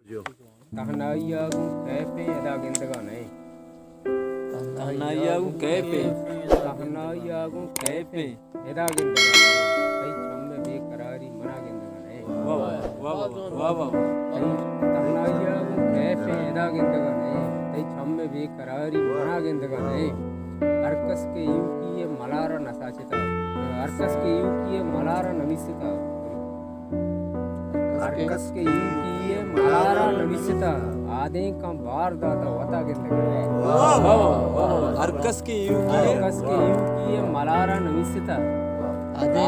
जो तहनाइयागु कैफे यदा गिंदगाने तहनाइयागु cafe तहनाइयागु cafe यदा गिंदगाने तई छम्मे बेकरारी मना गिंदगाने वाह वाह वाह तहनाइयागु कैफे यदा गिंदगाने तई छम्मे बेकरारी मना गिंदगाने अर्कस के यूकी मलारा नसाचिता अर्कस के यूकी मलारा नमिसिता अर्कस के यूकी मलारा नमिसिता आदे का बार दाता वता गिंदगाने अर्कस के यूकी मलारा नमिसिता आदे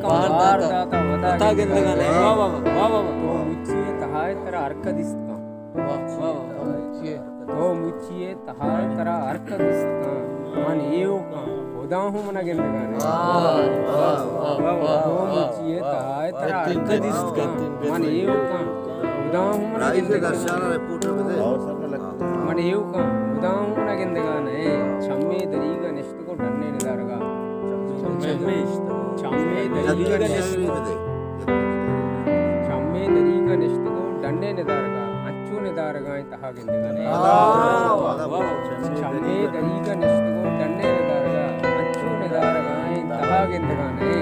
का बार दाता वता गिंदगाने वाह वाह वाह तो मुझे तहाय तरह अर्कदिस्ता तो मुझे तहाय तरह अर्कदिस्ता मन एव का खुदा हूँ मना गिंदगाने तो मुझे तहाय तरह अर्कदिस्ता मन एव का खुदा हूँ मना गिंदगाने मन एव का खुदा हूँ मना गिंदगाने छम्मे दरीगा निश्त को डरने निदारगा छम्मे दरीगा निश्त को डंडे निदारगा अच्छू निदारगा तहा गिंदगाने छम्मे दरीगा निश्त को डंडे निदारगा अच्छू निदारगा तहा गिंदगाने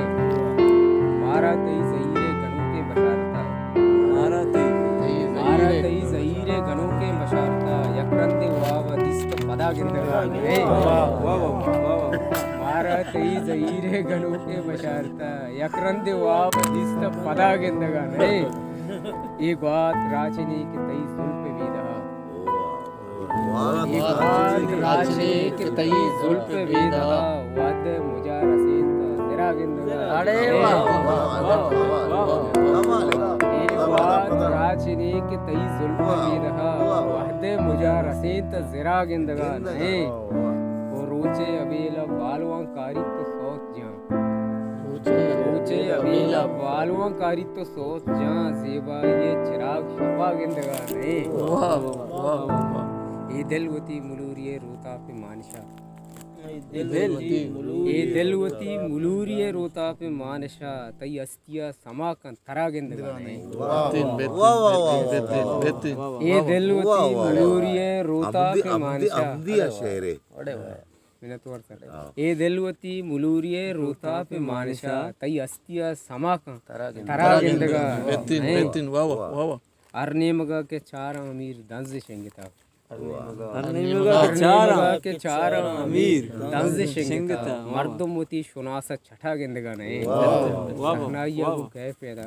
मारा तई ज़हीरे गनों के बशारता मारा तई ज़हीरे गनों के बशारता यकरंदे वाव दिस्त पदा गिंदगाने मारा तई ज़हीरे गनों के बशारता यकरंदे वाव दिस्त पदा गिंदगाने एक बात राचने के तई जुल्फ वेदा एक बात राचने के तई जुल्फ वेदा वाद मुजा रसीद तेरा गिंदगा अरे वाह एक बात राचने के तई जुल्फ वेदा वाद मुजा रसीद तेरा गिंदगा नहीं वो रोचे अबेला बालवां कारी तो सोच जा रोचे अबेला बालवां कारी तो सोच जा ज़ेबा ये चिराग शफा गिंदगा नहीं ये दिलवती मुलूरिये रोता पे मानशा ये दिलवती मुलूरिये रोता पे मानशा तई अस्तिया समा का थरा गिंदगा नहीं ये दिलवती मुलूरिये रोता पे मानशा ए दिलवती मुलूरिये रोता पे मानशा तई अस्तिया समा का थरा गिंदगा अर्नेमगा के चार अमीर दंज शेंगता के चार अमीर दंज शेंगता मर्दमती शुनासा छठा गिंदगा नहीं तहनाइयागु कैफे यदा